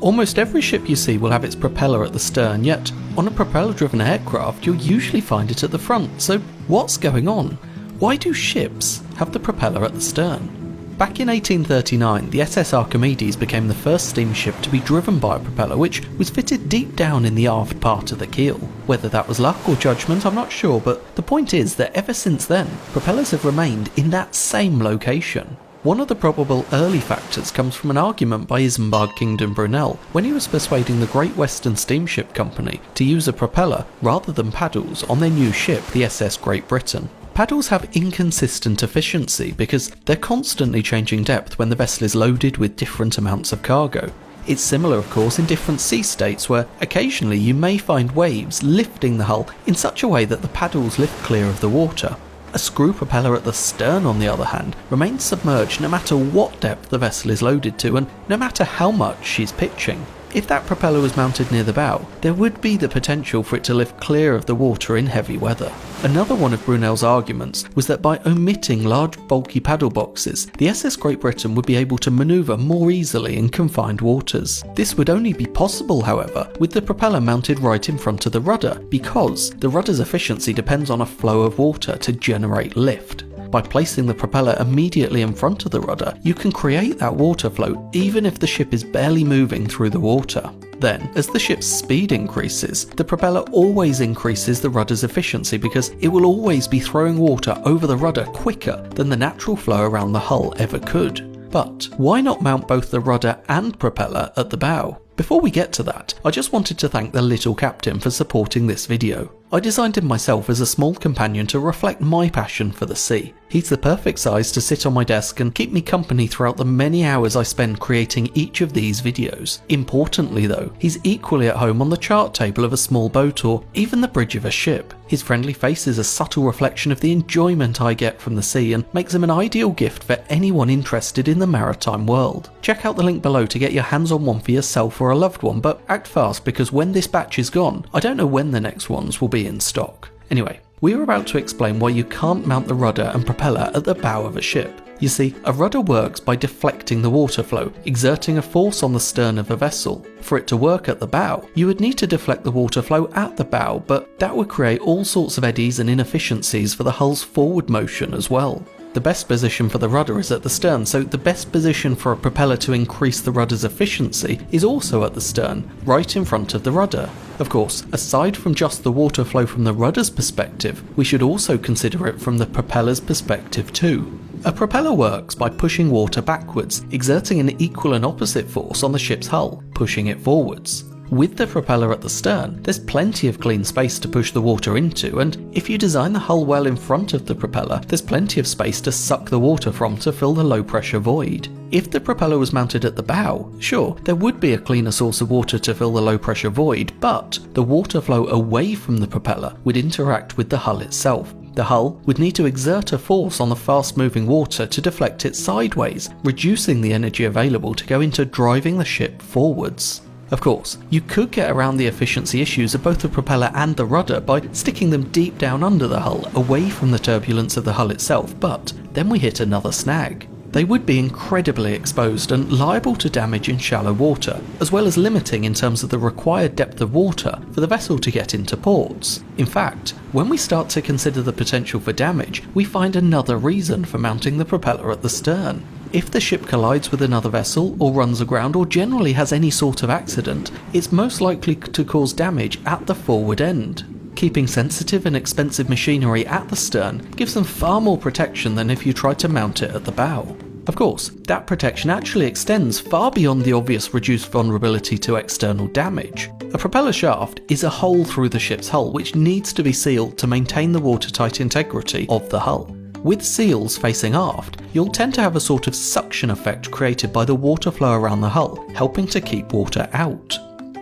Almost every ship you see will have its propeller at the stern, yet on a propeller-driven aircraft you'll usually find it at the front, so what's going on? Why do ships have the propeller at the stern? Back in 1839, the SS Archimedes became the first steamship to be driven by a propeller which was fitted deep down in the aft part of the keel. Whether that was luck or judgment, I'm not sure, but the point is that ever since then, propellers have remained in that same location. One of the probable early factors comes from an argument by Isambard Kingdom Brunel when he was persuading the Great Western Steamship Company to use a propeller rather than paddles on their new ship, the SS Great Britain. Paddles have inconsistent efficiency because they're constantly changing depth when the vessel is loaded with different amounts of cargo. It's similar, of course, in different sea states where occasionally you may find waves lifting the hull in such a way that the paddles lift clear of the water. A screw propeller at the stern, on the other hand, remains submerged no matter what depth the vessel is loaded to and no matter how much she's pitching. If that propeller was mounted near the bow, there would be the potential for it to lift clear of the water in heavy weather. Another one of Brunel's arguments was that by omitting large bulky paddle boxes, the SS Great Britain would be able to manoeuvre more easily in confined waters. This would only be possible, however, with the propeller mounted right in front of the rudder, because the rudder's efficiency depends on a flow of water to generate lift. By placing the propeller immediately in front of the rudder, you can create that water flow even if the ship is barely moving through the water. Then, as the ship's speed increases, the propeller always increases the rudder's efficiency because it will always be throwing water over the rudder quicker than the natural flow around the hull ever could. But why not mount both the rudder and propeller at the bow? Before we get to that, I just wanted to thank the little captain for supporting this video. I designed him myself as a small companion to reflect my passion for the sea. He's the perfect size to sit on my desk and keep me company throughout the many hours I spend creating each of these videos. Importantly though, he's equally at home on the chart table of a small boat or even the bridge of a ship. His friendly face is a subtle reflection of the enjoyment I get from the sea and makes him an ideal gift for anyone interested in the maritime world. Check out the link below to get your hands on one for yourself or a loved one, but act fast because when this batch is gone, I don't know when the next ones will be in stock. Anyway, we are about to explain why you can't mount the rudder and propeller at the bow of a ship. You see, a rudder works by deflecting the water flow, exerting a force on the stern of a vessel. For it to work at the bow, you would need to deflect the water flow at the bow, but that would create all sorts of eddies and inefficiencies for the hull's forward motion as well. The best position for the rudder is at the stern, so the best position for a propeller to increase the rudder's efficiency is also at the stern, right in front of the rudder. Of course, aside from just the water flow from the rudder's perspective, we should also consider it from the propeller's perspective too. A propeller works by pushing water backwards, exerting an equal and opposite force on the ship's hull, pushing it forwards. With the propeller at the stern, there's plenty of clean space to push the water into, and if you design the hull well in front of the propeller, there's plenty of space to suck the water from to fill the low pressure void. If the propeller was mounted at the bow, sure, there would be a cleaner source of water to fill the low pressure void, but the water flow away from the propeller would interact with the hull itself. The hull would need to exert a force on the fast moving water to deflect it sideways, reducing the energy available to go into driving the ship forwards. Of course, you could get around the efficiency issues of both the propeller and the rudder by sticking them deep down under the hull, away from the turbulence of the hull itself, but then we hit another snag. They would be incredibly exposed and liable to damage in shallow water, as well as limiting in terms of the required depth of water for the vessel to get into ports. In fact, when we start to consider the potential for damage, we find another reason for mounting the propeller at the stern. If the ship collides with another vessel, or runs aground, or generally has any sort of accident, it's most likely to cause damage at the forward end. Keeping sensitive and expensive machinery at the stern gives them far more protection than if you tried to mount it at the bow. Of course, that protection actually extends far beyond the obvious reduced vulnerability to external damage. A propeller shaft is a hole through the ship's hull which needs to be sealed to maintain the watertight integrity of the hull. With seals facing aft, you'll tend to have a sort of suction effect created by the water flow around the hull, helping to keep water out.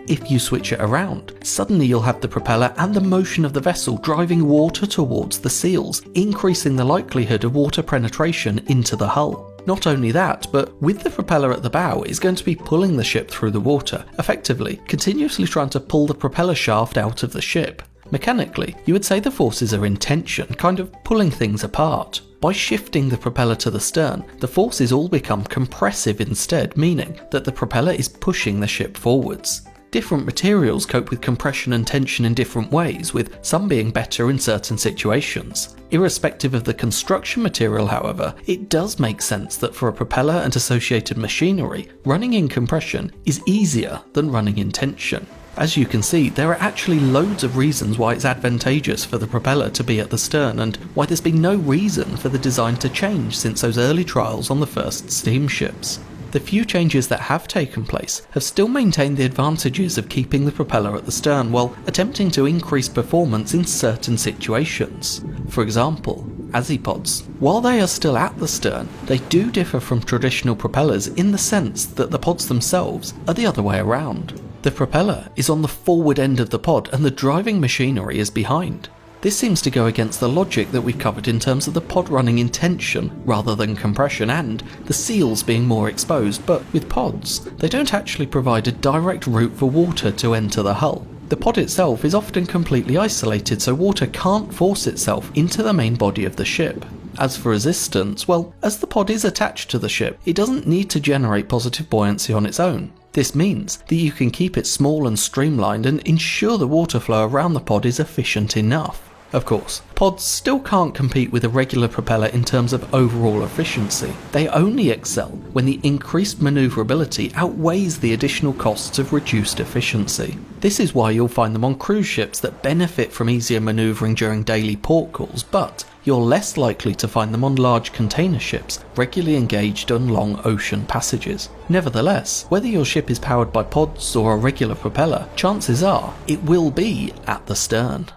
If you switch it around, suddenly you'll have the propeller and the motion of the vessel driving water towards the seals, increasing the likelihood of water penetration into the hull. Not only that, but with the propeller at the bow, it's going to be pulling the ship through the water, effectively, continuously trying to pull the propeller shaft out of the ship. Mechanically, you would say the forces are in tension, kind of pulling things apart. By shifting the propeller to the stern, the forces all become compressive instead, meaning that the propeller is pushing the ship forwards. Different materials cope with compression and tension in different ways, with some being better in certain situations. Irrespective of the construction material, however, it does make sense that for a propeller and associated machinery, running in compression is easier than running in tension. As you can see, there are actually loads of reasons why it's advantageous for the propeller to be at the stern, and why there's been no reason for the design to change since those early trials on the first steamships. The few changes that have taken place have still maintained the advantages of keeping the propeller at the stern while attempting to increase performance in certain situations. For example, azipods. While they are still at the stern, they do differ from traditional propellers in the sense that the pods themselves are the other way around. The propeller is on the forward end of the pod and the driving machinery is behind. This seems to go against the logic that we've covered in terms of the pod running in tension rather than compression and the seals being more exposed, but with pods, they don't actually provide a direct route for water to enter the hull. The pod itself is often completely isolated, so water can't force itself into the main body of the ship. As for resistance, well, as the pod is attached to the ship, it doesn't need to generate positive buoyancy on its own. This means that you can keep it small and streamlined and ensure the water flow around the pod is efficient enough. Of course, pods still can't compete with a regular propeller in terms of overall efficiency. They only excel when the increased manoeuvrability outweighs the additional costs of reduced efficiency. This is why you'll find them on cruise ships that benefit from easier manoeuvring during daily port calls, but you're less likely to find them on large container ships regularly engaged on long ocean passages. Nevertheless, whether your ship is powered by pods or a regular propeller, chances are it will be at the stern.